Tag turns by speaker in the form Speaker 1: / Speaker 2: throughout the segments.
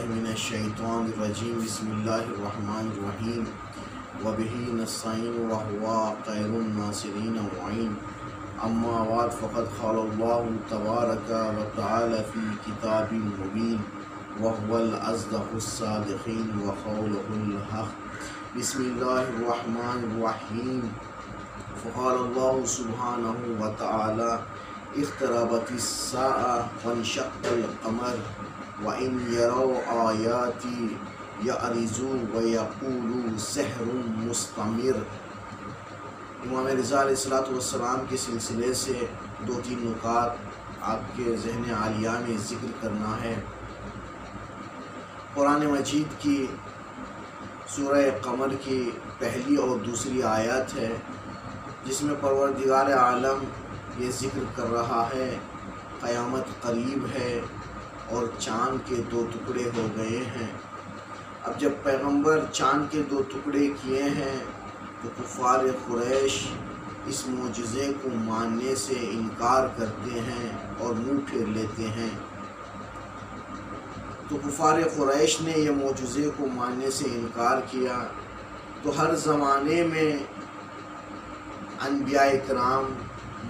Speaker 1: من الشیطان الرجیم بسم اللہ الرحمن الرحیم وبہ نستعین وہو خیر الناصرین معین اما بعد فقد قال اللہ تبارک وتعالی فی کتاب مبین وهو الأصدق الصادقین وقوله الحق بسم اللہ الرحمن الرحیم فقال اللہ سبحانہ وتعالی اقتربت الساعة وانشق القمر وإن يروا آياتي يعرضوا ويقولوا سحر مستمر۔ امام رضا علیہ السلام کے سلسلے سے دو تین نکات آپ کے ذہن عالیہ میں ذکر کرنا ہے۔ قرآن مجید کی سورہ قمر کی پہلی اور دوسری آیت ہے جس میں پروردگار عالم یہ ذکر کر رہا ہے قیامت قریب ہے اور چاند کے دو ٹکڑے ہو گئے ہیں۔ اب جب پیغمبر چاند کے دو ٹکڑے کیے ہیں تو کفار قریش اس معجزے کو ماننے سے انکار کرتے ہیں اور منہ پھیر لیتے ہیں۔ تو کفار قریش نے یہ معجزے کو ماننے سے انکار کیا تو ہر زمانے میں انبیاء کرام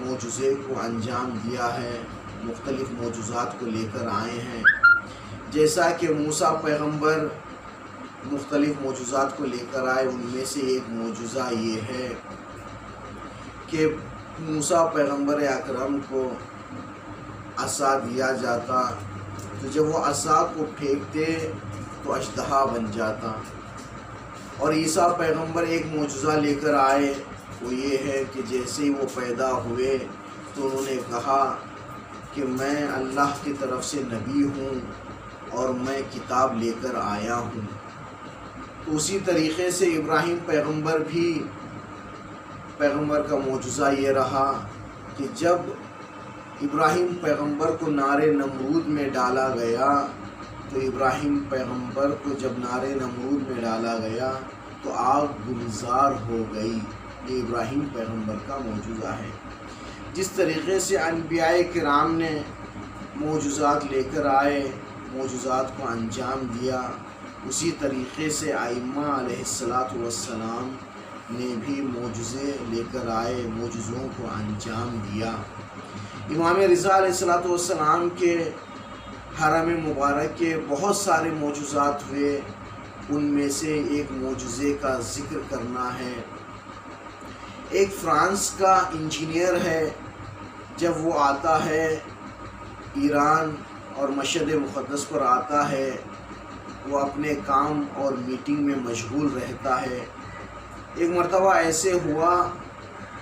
Speaker 1: معجزے کو انجام دیا ہے، مختلف معجزات کو لے کر آئے ہیں۔ جیسا کہ موسیٰ پیغمبر مختلف معجزات کو لے کر آئے، ان میں سے ایک معجزہ یہ ہے کہ موسیٰ پیغمبر اکرم کو عصا دیا جاتا تو جب وہ عصا کو پھینکتے تو اژدہا بن جاتا۔ اور عیسیٰ پیغمبر ایک معجزہ لے کر آئے، وہ یہ ہے کہ جیسے ہی وہ پیدا ہوئے تو انہوں نے کہا کہ میں اللہ کی طرف سے نبی ہوں اور میں کتاب لے کر آیا ہوں۔ تو اسی طریقے سے ابراہیم پیغمبر کا معجزہ یہ رہا کہ جب ابراہیم پیغمبر کو نار نمرود میں ڈالا گیا تو ابراہیم پیغمبر کو جب نار نمرود میں ڈالا گیا تو آگ گلزار ہو گئی۔ یہ ابراہیم پیغمبر کا معجزہ ہے۔ جس طریقے سے انبیاء کرام نے معجزات لے کر آئے، معجزات کو انجام دیا، اسی طریقے سے ائمہ علیہ السلام نے بھی معجزے لے کر آئے، معجزوں کو انجام دیا۔ امام رضا علیہ السلام کے حرم مبارک کے بہت سارے معجزات ہوئے، ان میں سے ایک معجزے کا ذکر کرنا ہے۔ ایک فرانس کا انجینئر ہے، جب وہ آتا ہے ایران اور مشہد مقدس پر آتا ہے، وہ اپنے کام اور میٹنگ میں مشغول رہتا ہے۔ ایک مرتبہ ایسے ہوا،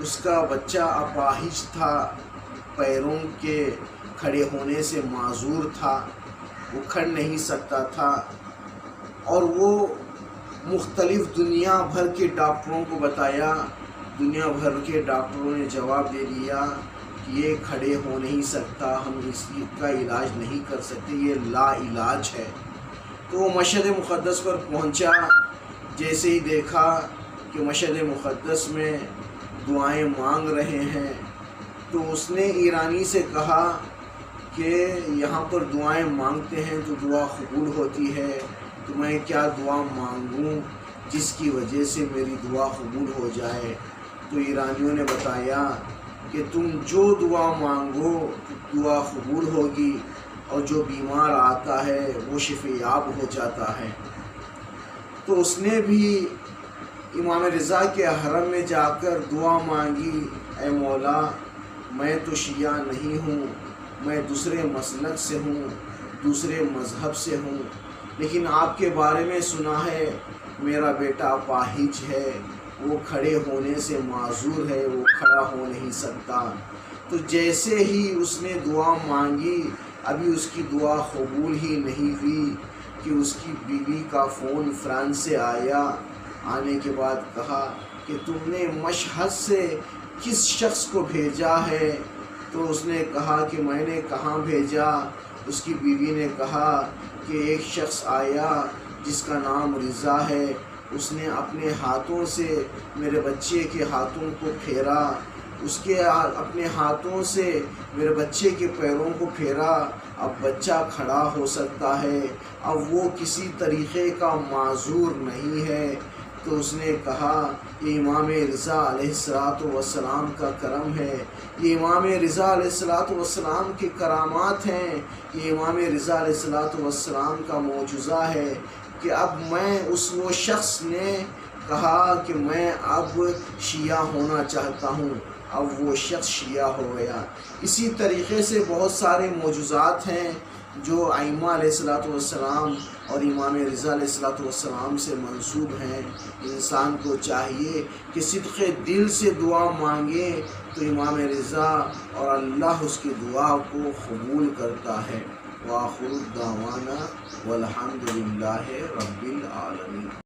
Speaker 1: اس کا بچہ اپاہج تھا، پیروں کے کھڑے ہونے سے معذور تھا، وہ کھڑ نہیں سکتا تھا، اور وہ مختلف دنیا بھر کے ڈاکٹروں کو بتایا۔ دنیا بھر کے ڈاکٹروں نے جواب دے دیا کہ یہ کھڑے ہو نہیں سکتا، ہم اس کا علاج نہیں کر سکتے، یہ لا علاج ہے۔ تو وہ مشہد مقدس پر پہنچا، جیسے ہی دیکھا کہ مشہد مقدس میں دعائیں مانگ رہے ہیں تو اس نے ایرانی سے کہا کہ یہاں پر دعائیں مانگتے ہیں تو دعا قبول ہوتی ہے، تو میں کیا دعا مانگوں جس کی وجہ سے میری دعا قبول ہو جائے؟ تو ایرانیوں نے بتایا کہ تم جو دعا مانگو دعا قبول ہوگی، اور جو بیمار آتا ہے وہ شفا یاب ہو جاتا ہے۔ تو اس نے بھی امام رضا کے حرم میں جا کر دعا مانگی، اے مولا میں تو شیعہ نہیں ہوں، میں دوسرے مسلک سے ہوں، دوسرے مذہب سے ہوں، لیکن آپ کے بارے میں سنا ہے میرا بیٹا اپاہج ہے، وہ کھڑے ہونے سے معذور ہے، وہ کھڑا ہو نہیں سکتا۔ تو جیسے ہی اس نے دعا مانگی، ابھی اس کی دعا قبول ہی نہیں ہوئی کہ اس کی بیوی کا فون فرانس سے آیا۔ آنے کے بعد کہا کہ تم نے مشہد سے کس شخص کو بھیجا ہے؟ تو اس نے کہا کہ میں نے کہاں بھیجا؟ اس کی بیوی نے کہا کہ ایک شخص آیا جس کا نام رضا ہے، اس نے اپنے ہاتھوں سے میرے بچے کے ہاتھوں کو پھیرا اس کے اپنے ہاتھوں سے میرے بچے کے پیروں کو پھیرا، اب بچہ کھڑا ہو سکتا ہے، اب وہ کسی طریقے کا معذور نہیں ہے۔ تو اس نے کہا یہ امام رضا علیہ السلام کا کرم ہے، یہ امام رضا علیہ السلام کے کرامات ہیں، یہ امام رضا علیہ السلام کا معجزہ ہے کہ اب میں وہ شخص نے کہا کہ میں اب شیعہ ہونا چاہتا ہوں، اب وہ شخص شیعہ ہو گیا۔ اسی طریقے سے بہت سارے معجزات ہیں جو ائمہ علیہ السلام اور امام رضا علیہ السلام سے منسوب ہیں۔ انسان کو چاہیے کہ صدق دل سے دعا مانگے تو امام رضا اور اللہ اس کی دعا کو قبول کرتا ہے۔ وآخر دعوانا والحمد للہ رب العالمین۔